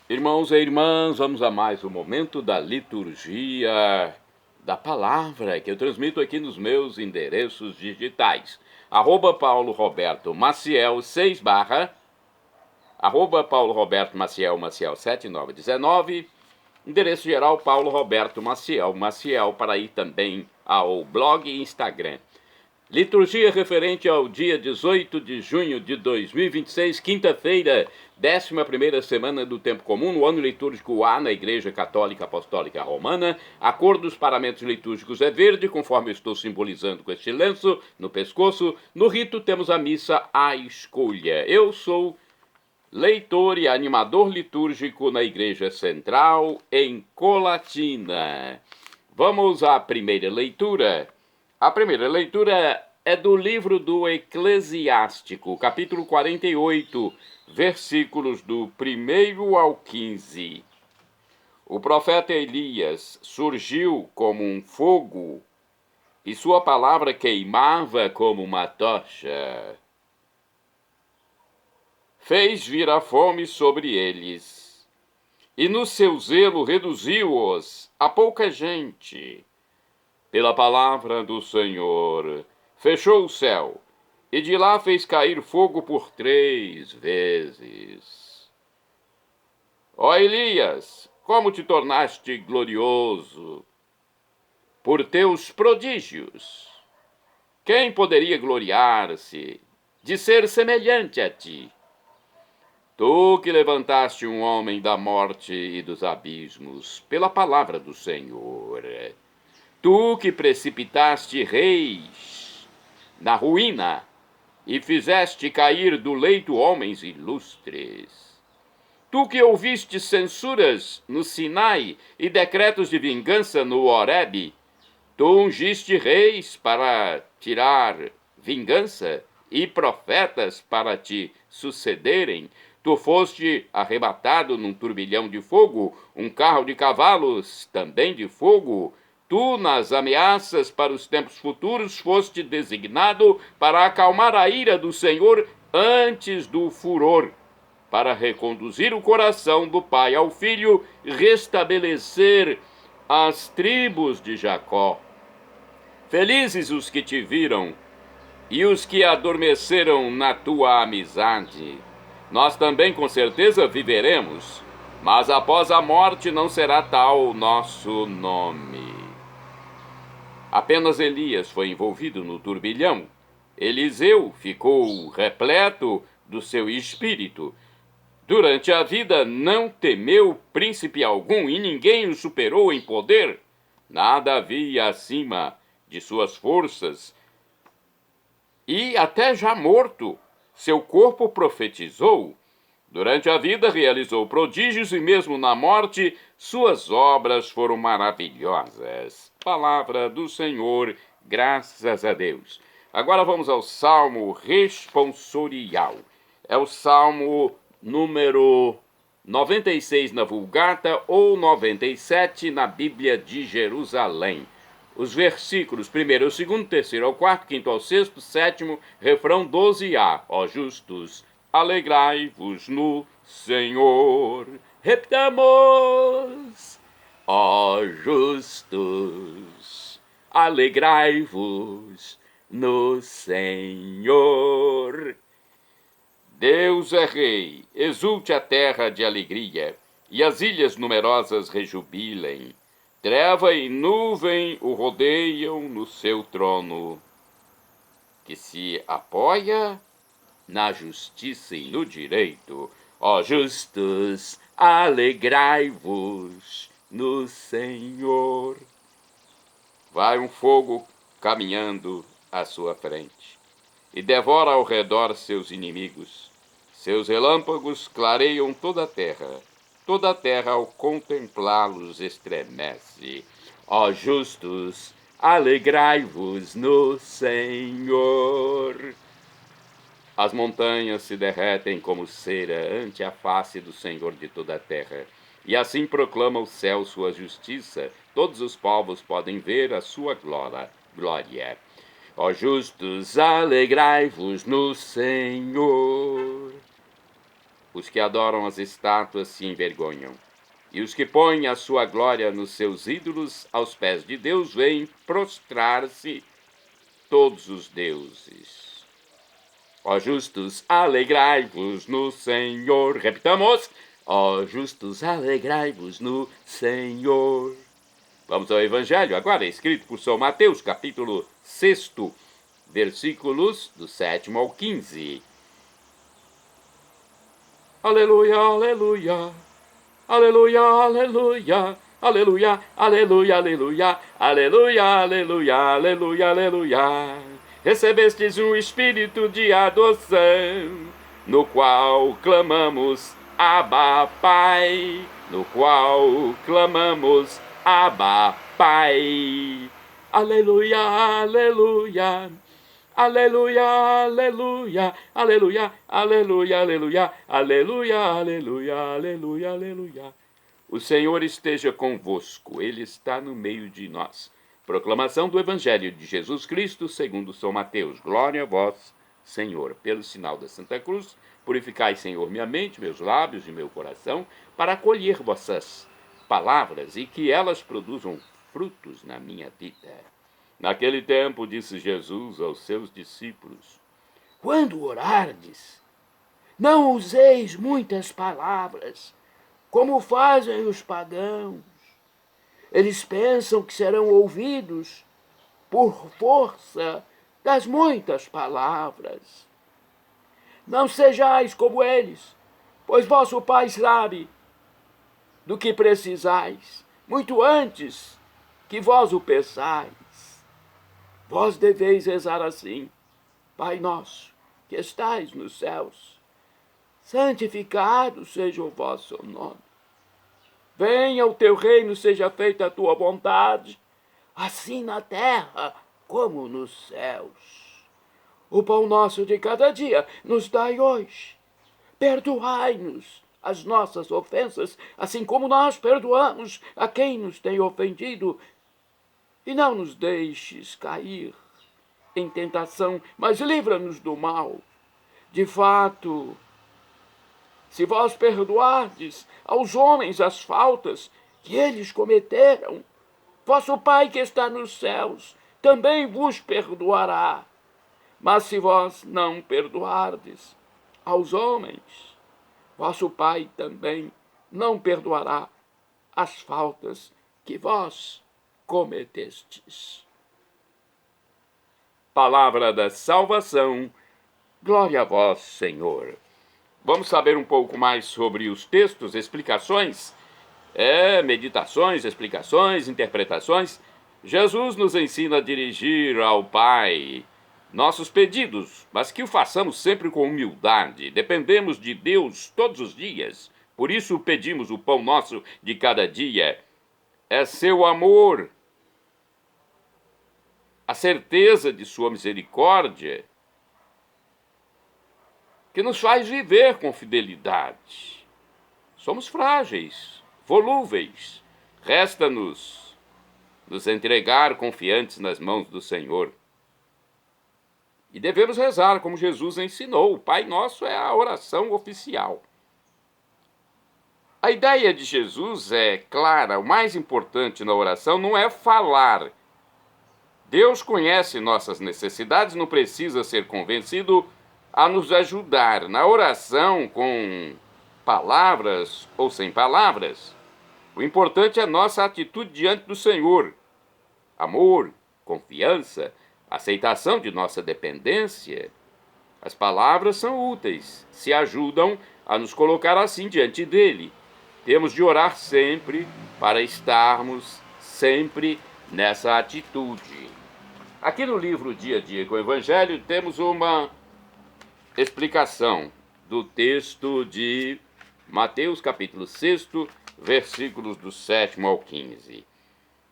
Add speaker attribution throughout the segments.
Speaker 1: Irmãos e irmãs, vamos a mais um momento da liturgia da palavra que eu transmito aqui nos meus endereços digitais. Paulo Roberto Maciel 6 barra, Paulo Roberto Maciel 7919, endereço geral Paulo Roberto Maciel para ir também ao blog e Instagram. Liturgia referente ao dia 18 de junho de 2026, quinta-feira, 11ª semana do Tempo Comum, no ano litúrgico A na Igreja Católica Apostólica Romana. A cor dos paramentos litúrgicos é verde, conforme eu estou simbolizando com este lenço no pescoço. No rito temos a missa à escolha. Eu sou leitor e animador litúrgico na Igreja Central, em Colatina. Vamos à primeira leitura. A primeira leitura é do livro do Eclesiástico, capítulo 48, versículos do 1 ao 15. O profeta Elias surgiu como um fogo e sua palavra queimava como uma tocha. Fez vir a fome sobre eles, e no seu zelo reduziu-os a pouca gente. Pela palavra do Senhor, fechou o céu, e de lá fez cair fogo por 3 vezes. Ó Elias, como te tornaste glorioso por teus prodígios! Quem poderia gloriar-se de ser semelhante a ti? Tu que levantaste um homem da morte e dos abismos, pela palavra do Senhor. Tu que precipitaste reis na ruína e fizeste cair do leito homens ilustres. Tu que ouviste censuras no Sinai e decretos de vingança no Horebe, tu ungiste reis para tirar vingança e profetas para te sucederem. Tu foste arrebatado num turbilhão de fogo, um carro de cavalos também de fogo. Tu, nas ameaças para os tempos futuros, foste designado para acalmar a ira do Senhor antes do furor, para reconduzir o coração do pai ao filho, restabelecer as tribos de Jacó. Felizes os que te viram e os que adormeceram na tua amizade. Nós também com certeza viveremos, mas após a morte não será tal o nosso nome. Apenas Elias foi envolvido no turbilhão. Eliseu ficou repleto do seu espírito. Durante a vida não temeu príncipe algum e ninguém o superou em poder. Nada havia acima de suas forças. E até já morto, seu corpo profetizou. Durante a vida realizou prodígios e mesmo na morte suas obras foram maravilhosas. Palavra do Senhor, graças a Deus. Agora vamos ao Salmo responsorial. É o Salmo número 96 na Vulgata ou 97 na Bíblia de Jerusalém. Os versículos 1º ao 2º, 3º ao 4º, 5º ao 6º, 7º, refrão 12a. Ó justos, alegrai-vos no Senhor. Repitamos. Ó justos, alegrai-vos no Senhor. Deus é rei, exulte a terra de alegria, e as ilhas numerosas rejubilem. Treva e nuvem o rodeiam no seu trono, que se apoia na justiça e no direito. Ó justos, alegrai-vos no Senhor. Vai um fogo caminhando à sua frente e devora ao redor seus inimigos. Seus relâmpagos clareiam toda a terra ao contemplá-los estremece. Ó justos, alegrai-vos no Senhor. As montanhas se derretem como cera ante a face do Senhor de toda a terra. E assim proclama o céu sua justiça. Todos os povos podem ver a sua glória. Ó justos, alegrai-vos no Senhor. Os que adoram as estátuas se envergonham, e os que põem a sua glória nos seus ídolos, aos pés de Deus, vêm prostrar-se todos os deuses. Ó justos, alegrai-vos no Senhor. Repitamos. Ó justos, alegrai-vos no Senhor. Vamos ao Evangelho, agora escrito por São Mateus, capítulo 6, versículos do 7 ao 15. Aleluia, aleluia. Aleluia, aleluia. Aleluia, aleluia, aleluia. Aleluia, aleluia, aleluia, aleluia. Recebestes um espírito de adoção, no qual clamamos Abba, Pai. No qual clamamos Abba, Pai. Aleluia, aleluia. Aleluia, aleluia, aleluia, aleluia, aleluia, aleluia, aleluia, aleluia, aleluia. O Senhor esteja convosco, Ele está no meio de nós. Proclamação do Evangelho de Jesus Cristo segundo São Mateus. Glória a vós, Senhor. Pelo sinal da Santa Cruz, purificai, Senhor, minha mente, meus lábios e meu coração, para acolher vossas palavras e que elas produzam frutos na minha vida. Naquele tempo, disse Jesus aos seus discípulos: quando orardes, não useis muitas palavras, como fazem os pagãos. Eles pensam que serão ouvidos por força das muitas palavras. Não sejais como eles, pois vosso Pai sabe do que precisais, muito antes que vós o peçais. Vós deveis rezar assim: Pai nosso, que estais nos céus, santificado seja o vosso nome. Venha o teu reino, seja feita a tua vontade, assim na terra como nos céus. O pão nosso de cada dia nos dai hoje. Perdoai-nos as nossas ofensas, assim como nós perdoamos a quem nos tem ofendido. E não nos deixes cair em tentação, mas livra-nos do mal. De fato, se vós perdoardes aos homens as faltas que eles cometeram, vosso Pai que está nos céus também vos perdoará. Mas se vós não perdoardes aos homens, vosso Pai também não perdoará as faltas que vós cometestes. Palavra da salvação, glória a vós, Senhor. Vamos saber um pouco mais sobre os textos, explicações, meditações, explicações, interpretações. Jesus nos ensina a dirigir ao Pai nossos pedidos, mas que o façamos sempre com humildade. Dependemos de Deus todos os dias, por isso pedimos o pão nosso de cada dia. É seu amor, a certeza de sua misericórdia, que nos faz viver com fidelidade. Somos frágeis, volúveis. Resta-nos nos entregar confiantes nas mãos do Senhor. E devemos rezar como Jesus ensinou. O Pai Nosso é a oração oficial. A ideia de Jesus é clara. O mais importante na oração não é falar. Deus conhece nossas necessidades, não precisa ser convencido a nos ajudar. Na oração, com palavras ou sem palavras, o importante é a nossa atitude diante do Senhor. Amor, confiança, aceitação de nossa dependência. As palavras são úteis, se ajudam a nos colocar assim diante dele. Temos de orar sempre para estarmos sempre nessa atitude. Aqui no livro Dia a Dia com o Evangelho temos uma explicação do texto de Mateus capítulo 6, versículos do 7 ao 15.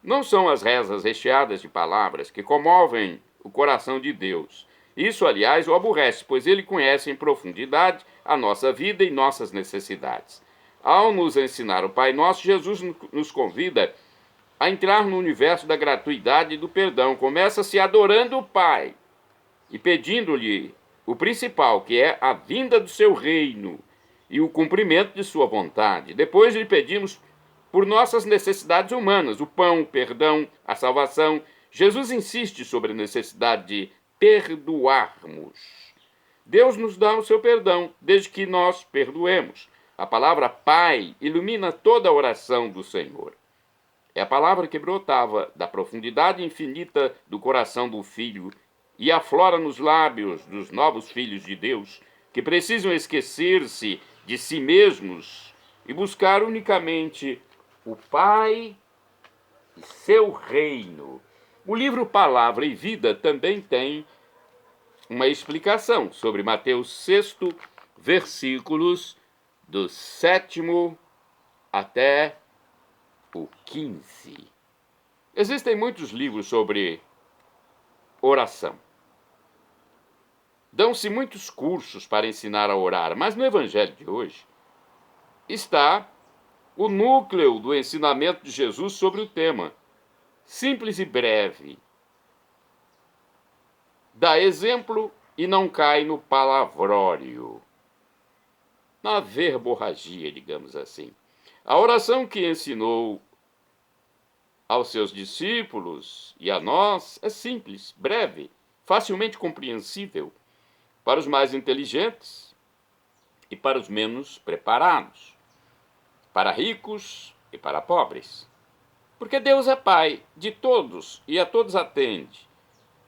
Speaker 1: Não são as rezas recheadas de palavras que comovem o coração de Deus. Isso, aliás, o aborrece, pois ele conhece em profundidade a nossa vida e nossas necessidades. Ao nos ensinar o Pai Nosso, Jesus nos convida a entrar no universo da gratuidade e do perdão. Começa-se adorando o Pai e pedindo-lhe o principal, que é a vinda do seu reino, e o cumprimento de sua vontade. Depois lhe pedimos por nossas necessidades humanas, o pão, o perdão, a salvação. Jesus insiste sobre a necessidade de perdoarmos. Deus nos dá o seu perdão, desde que nós perdoemos. A palavra Pai ilumina toda a oração do Senhor. É a palavra que brotava da profundidade infinita do coração do Filho e aflora nos lábios dos novos filhos de Deus, que precisam esquecer-se de si mesmos e buscar unicamente o Pai e seu reino. O livro Palavra e Vida também tem uma explicação sobre Mateus 6, versículos do 7º até o 15. Existem muitos livros sobre oração. Dão-se muitos cursos para ensinar a orar, mas no Evangelho de hoje está o núcleo do ensinamento de Jesus sobre o tema. Simples e breve. Dá exemplo e não cai no palavrório, na verborragia, digamos assim. A oração que ensinou aos seus discípulos e a nós é simples, breve, facilmente compreensível para os mais inteligentes e para os menos preparados, para ricos e para pobres. Porque Deus é Pai de todos e a todos atende.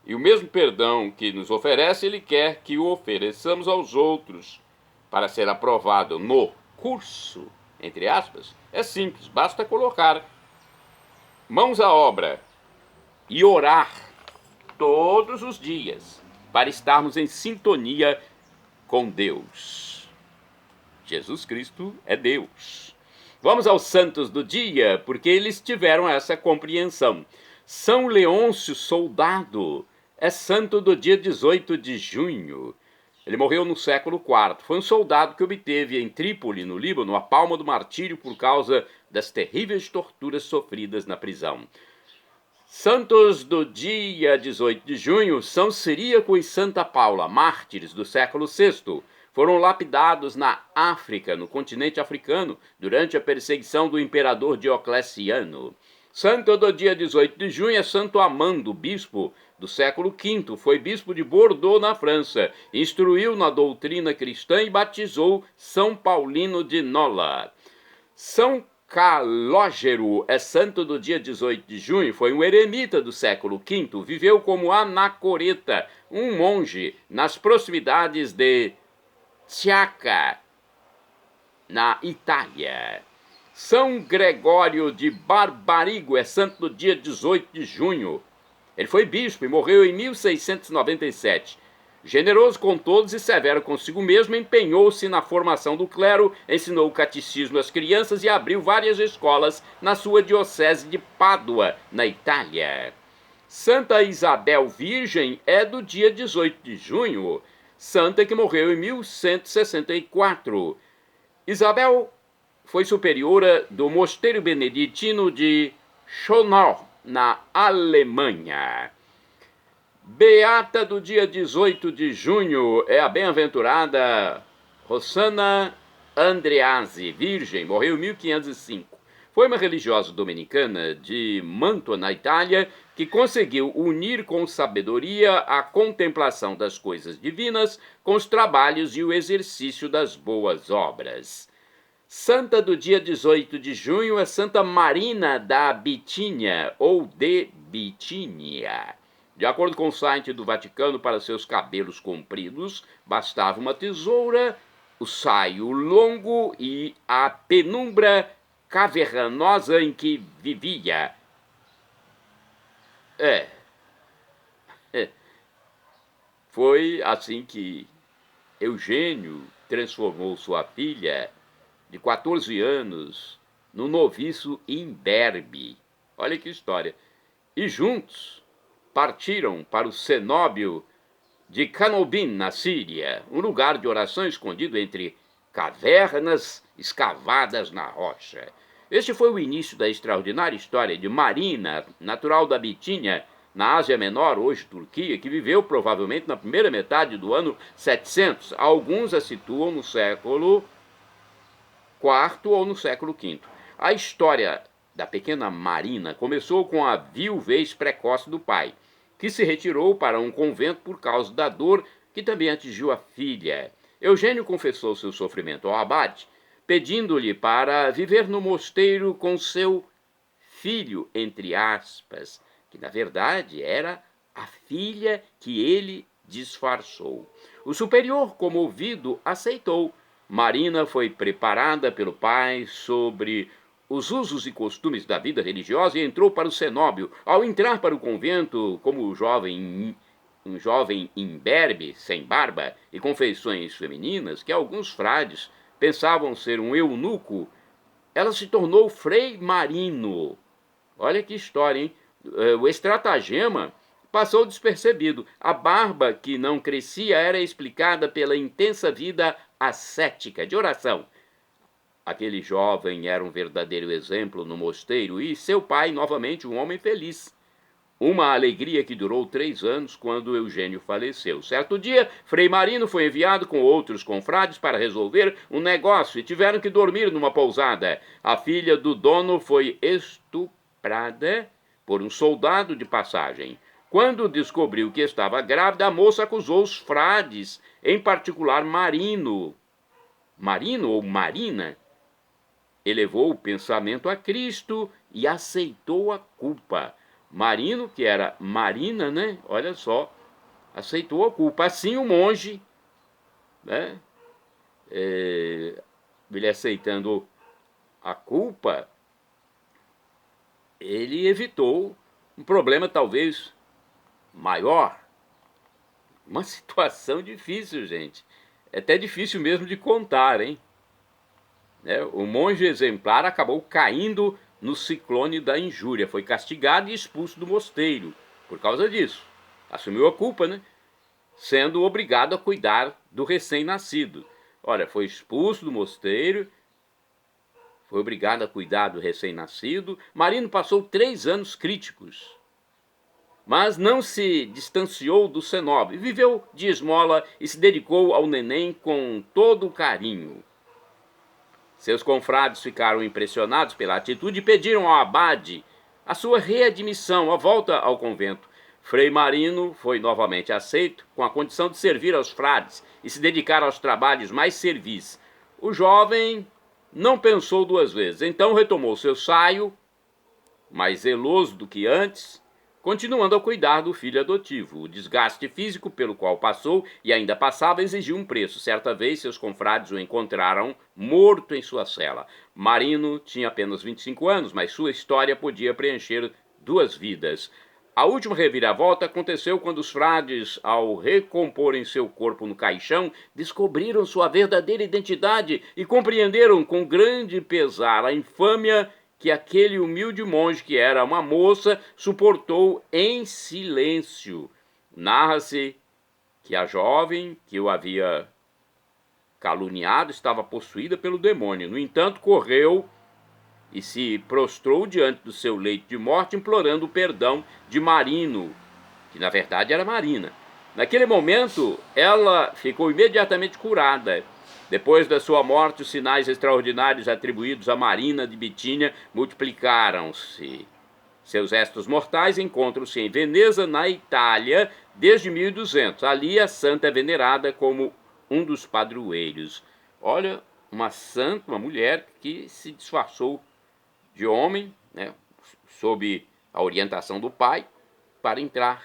Speaker 1: E o mesmo perdão que nos oferece, Ele quer que o ofereçamos aos outros para ser aprovado no curso, entre aspas. É simples, basta colocar mãos à obra e orar todos os dias para estarmos em sintonia com Deus. Jesus Cristo é Deus. Vamos aos santos do dia, porque eles tiveram essa compreensão. São Leôncio Soldado é santo do dia 18 de junho. Ele morreu no século IV. Foi um soldado que obteve em Trípoli, no Líbano, a palma do martírio por causa das terríveis torturas sofridas na prisão. Santos do dia 18 de junho, São Ciríaco e Santa Paula, mártires do século VI, foram lapidados na África, no continente africano, durante a perseguição do imperador Diocleciano. Santo do dia 18 de junho é Santo Amando, bispo do século V, foi bispo de Bordeaux, na França, instruiu na doutrina cristã e batizou São Paulino de Nola. São Calógero é santo do dia 18 de junho, foi um eremita do século V, viveu como anacoreta, um monge, nas proximidades de Sciacca, na Itália. São Gregório de Barbarigo é santo do dia 18 de junho. Ele foi bispo e morreu em 1697. Generoso com todos e severo consigo mesmo, empenhou-se na formação do clero, ensinou o catecismo às crianças e abriu várias escolas na sua diocese de Pádua, na Itália. Santa Isabel Virgem é do dia 18 de junho, santa que morreu em 1164. Isabel foi superiora do mosteiro beneditino de Schönau, na Alemanha. Beata do dia 18 de junho é a bem-aventurada Rossana Andreasi, virgem, morreu em 1505. Foi uma religiosa dominicana de Mantua, na Itália, que conseguiu unir com sabedoria a contemplação das coisas divinas com os trabalhos e o exercício das boas obras. Santa do dia 18 de junho é Santa Marina da Bitínia, ou de Bitínia. De acordo com o site do Vaticano, para seus cabelos compridos, bastava uma tesoura, o saio longo e a penumbra cavernosa em que vivia. Foi assim que Eugênio transformou sua filha de 14 anos no noviço imberbe. Olha que história. E juntos partiram para o cenóbio de Canobim, na Síria, um lugar de oração escondido entre cavernas escavadas na rocha. Este foi o início da extraordinária história de Marina, natural da Bitínia, na Ásia Menor, hoje Turquia, que viveu provavelmente na primeira metade do ano 700. Alguns a situam no século IV ou no século V. A história da pequena Marina começou com a viuvez precoce do pai, que se retirou para um convento por causa da dor que também atingiu a filha. Eugênio confessou seu sofrimento ao abade, pedindo-lhe para viver no mosteiro com seu filho, entre aspas, que na verdade era a filha que ele disfarçou. O superior, comovido, aceitou. Marina foi preparada pelo pai sobre os usos e costumes da vida religiosa e entrou para o cenóbio. Ao entrar para o convento, como um jovem imberbe, sem barba e com feições femininas, que alguns frades pensavam ser um eunuco, ela se tornou Frei Marino. Olha que história, hein? O estratagema passou despercebido. A barba que não crescia era explicada pela intensa vida ascética de oração. Aquele jovem era um verdadeiro exemplo no mosteiro e seu pai, novamente, um homem feliz. Uma alegria que durou 3 anos quando Eugênio faleceu. Certo dia, Frei Marino foi enviado com outros confrades para resolver um negócio e tiveram que dormir numa pousada. A filha do dono foi estuprada por um soldado de passagem. Quando descobriu que estava grávida, a moça acusou os frades, em particular Marino. Marino ou Marina? Elevou o pensamento a Cristo e aceitou a culpa. Marino, que era Marina, né? Olha só, aceitou a culpa. Assim o monge, né? Ele aceitando a culpa, ele evitou um problema talvez maior. Uma situação difícil, gente. É até difícil mesmo de contar, hein? O monge exemplar acabou caindo no ciclone da injúria. Foi castigado e expulso do mosteiro por causa disso. Assumiu a culpa, né? Sendo obrigado a cuidar do recém-nascido. Olha, foi expulso do mosteiro, foi obrigado a cuidar do recém-nascido. Marino passou 3 anos críticos, mas não se distanciou do cenóbio. Viveu de esmola e se dedicou ao neném com todo o carinho. Seus confrades ficaram impressionados pela atitude e pediram ao abade a sua readmissão, a volta ao convento. Frei Marino foi novamente aceito, com a condição de servir aos frades e se dedicar aos trabalhos mais servis. O jovem não pensou 2 vezes, então retomou seu saio, mais zeloso do que antes, continuando a cuidar do filho adotivo. O desgaste físico pelo qual passou e ainda passava exigiu um preço. Certa vez, seus confrades o encontraram morto em sua cela. Marino tinha apenas 25 anos, mas sua história podia preencher 2 vidas. A última reviravolta aconteceu quando os frades, ao recomporem seu corpo no caixão, descobriram sua verdadeira identidade e compreenderam com grande pesar a infâmia que aquele humilde monge, que era uma moça, suportou em silêncio. Narra-se que a jovem que o havia caluniado estava possuída pelo demônio. No entanto, correu e se prostrou diante do seu leito de morte, implorando o perdão de Marino, que na verdade era Marina. Naquele momento, ela ficou imediatamente curada. Depois da sua morte, os sinais extraordinários atribuídos a Marina de Bitínia multiplicaram-se. Seus restos mortais encontram-se em Veneza, na Itália, desde 1200. Ali a santa é venerada como um dos padroeiros. Olha, uma santa, uma mulher que se disfarçou de homem, né, sob a orientação do pai, para entrar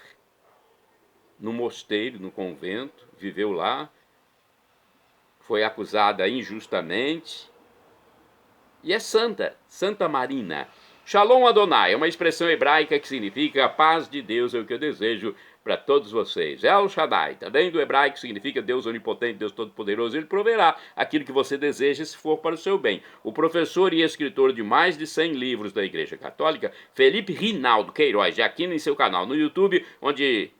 Speaker 1: no mosteiro, no convento, viveu lá, foi acusada injustamente e é santa, Santa Marina. Shalom Adonai é uma expressão hebraica que significa a paz de Deus, é o que eu desejo para todos vocês. El Shaddai, também do hebraico, significa Deus onipotente, Deus todo-poderoso. Ele proverá aquilo que você deseja se for para o seu bem. O professor e escritor de mais de 100 livros da Igreja Católica, Felipe Rinaldo Queiroz, de Aquino, em seu canal no YouTube, onde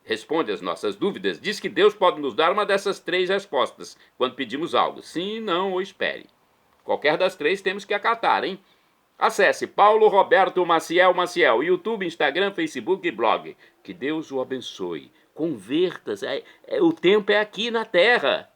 Speaker 1: responde às nossas dúvidas, diz que Deus pode nos dar uma dessas 3 respostas quando pedimos algo: sim, não ou espere. Qualquer das 3 temos que acatar, hein? Acesse Paulo Roberto Maciel, YouTube, Instagram, Facebook e blog. Que Deus o abençoe. Converta-se. O tempo é aqui na Terra.